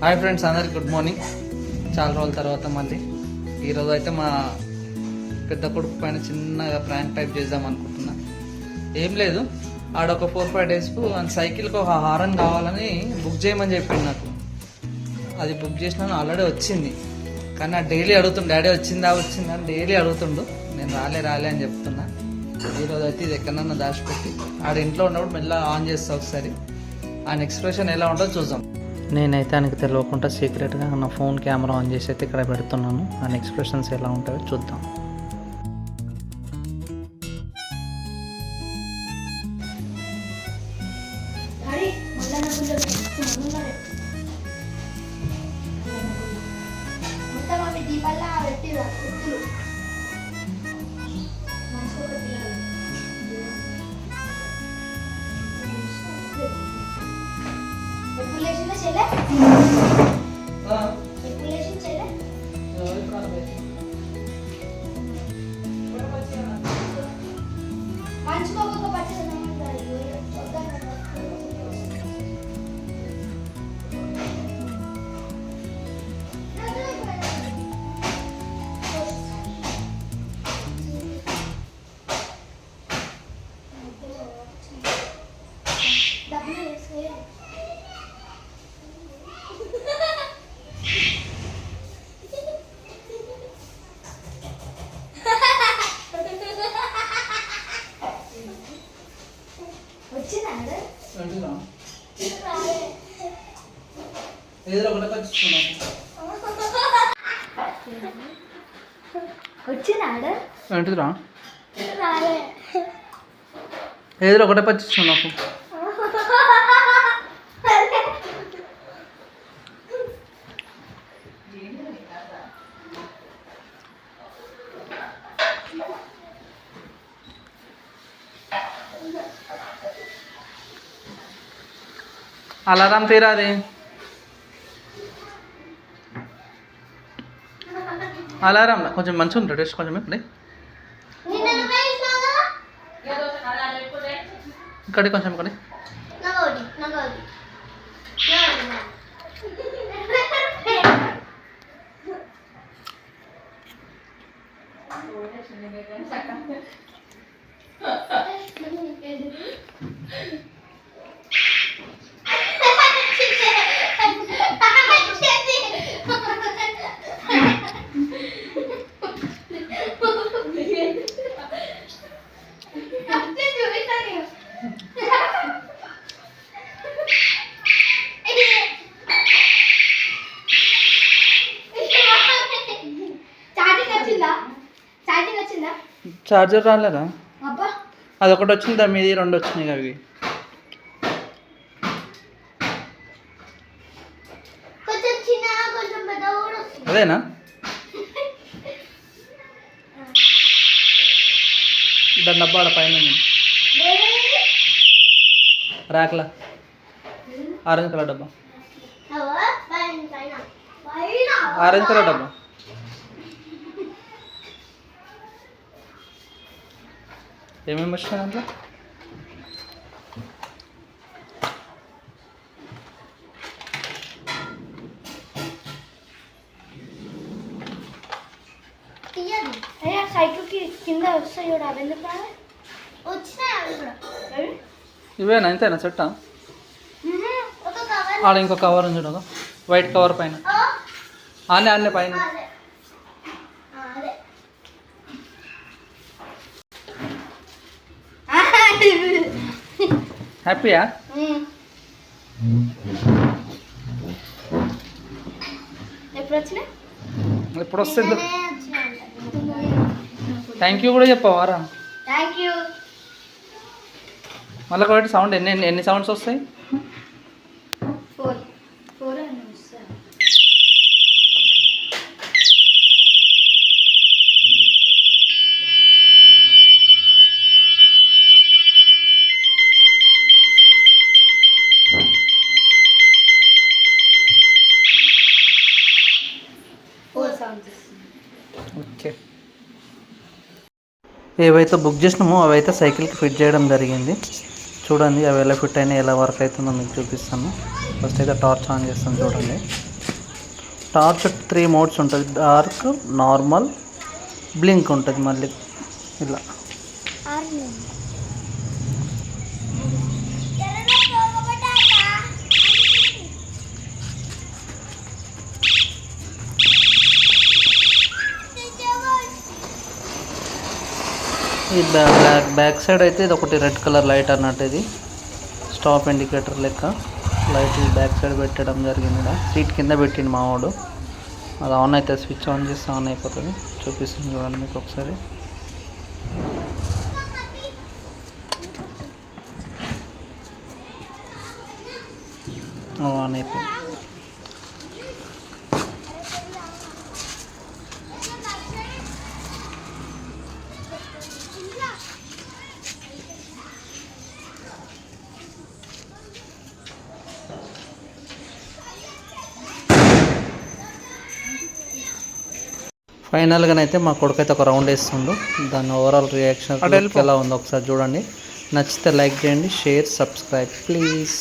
Hi friends, అందరికి good morning. చాలా రోజుల తర్వాత మళ్ళీ ఈరోజు అయితే మా పెద్ద కొడుకు పైన చిన్నగా ప్రాంక్ టైప్ చేద్దాం అనుకుంటున్నా. ఏం లేదు, ఆడొక 4-5 డేస్కు సైకిల్కి ఒక హారన్ కావాలని బుక్ చేయమని చెప్పింది నాకు. అది బుక్ చేసినాను, ఆల్రెడీ వచ్చింది. కానీ నాకు డైలీ అడుగుతుండు, డాడీ వచ్చిందా అని డైలీ అడుగుతుండు. నేను రాలే అని చెప్తున్నా. ఈరోజు అయితే ఇది ఎక్కడన్నా దాచిపెట్టి ఆడ ఇంట్లో ఉన్నప్పుడు మెల్లగా ఆన్ చేస్తా. ఒకసారి ఆయన ఎక్స్ప్రెషన్ ఎలా ఉంటుందో చూద్దాం. నేనైతే ఆయనకి తెలియకుండా సీక్రెట్గా నా ఫోన్ కెమెరా ఆన్ చేసి అయితే ఇక్కడ పెడుతున్నాను. ఆయన ఎక్స్ప్రెషన్స్ ఎలా ఉంటాయో చూద్దాం. ఏదో ఒకటే పచ్చిస్తున్నావు నాకు. అలారం తీరాది. అలారం కొంచెం మంచిగా ఉంటుంది టేస్ట్. కొంచెం ఇక్కడి కొంచెం ఇక్కడి చార్జర్ రాలేదా? అదొకటి వచ్చిందా? మీది 2 వచ్చినాయి అవి. అదేనా? దాని డబ్బా ఆడ పైన ర్యాక్లా ఆరెంజ్ కలర్ డబ్బా. ఆరెంజ్ కలర్ డబ్బా. ఏమేమి వచ్చినాయి దాంట్లో? సైకిల్కి కింద వస్తాయి. ఇవేనా? ఇంతేనా చెట్టా? ఆడ ఇంకో కవర్ ఉంది చూడగా, వైట్ కవర్ పైన. ఆనే పైన. హ్యాపీయా? ఎప్పుడు వస్తుంది? థ్యాంక్ యూ కూడా చెప్పవారా? మళ్ళీ ఒకటి సౌండ్ ఎన్ని సౌండ్స్ వస్తాయి? 4. ఓకే, ఏవైతే బుక్ చేసినామో అవైతే సైకిల్కి ఫిట్ చేయడం జరిగింది. చూడండి అవి ఎలా ఫిట్ అయినా ఎలా వర్క్ అవుతుందో మీకు చూపిస్తాను. ఫస్ట్ అయితే టార్చ్ ఆన్ చేస్తాను చూడండి. టార్చ్ 3 మోడ్స్ ఉంటుంది, డార్క్, నార్మల్, బ్లింక్ ఉంటుంది మళ్ళీ ఇలా. ఈ బ్యాక్ సైడ్ అయితే ఇది ఒకటి రెడ్ కలర్ లైట్ అన్నట్టు, ఇది స్టాప్ ఇండికేటర్ లెక్క లైట్ బ్యాక్ సైడ్ పెట్టడం జరిగింది. ఇక్కడ సీట్ కింద పెట్టింది మావాడు. అది ఆన్ అయితే స్విచ్ ఆన్ చేస్తే ఆన్ అయిపోతుంది. చూపిస్తుంది చూడండి మీకు ఒకసారి. ఆన్ అయిపోయింది. ఫైనల్గానైతే మా కొడుకు అయితే ఒక రౌండ్ వేస్తుండు. దాని ఓవరాల్ రియాక్షన్ ఎలా ఉందో ఒకసారి చూడండి. నచ్చితే లైక్ చేయండి, షేర్, సబ్స్క్రైబ్ ప్లీజ్.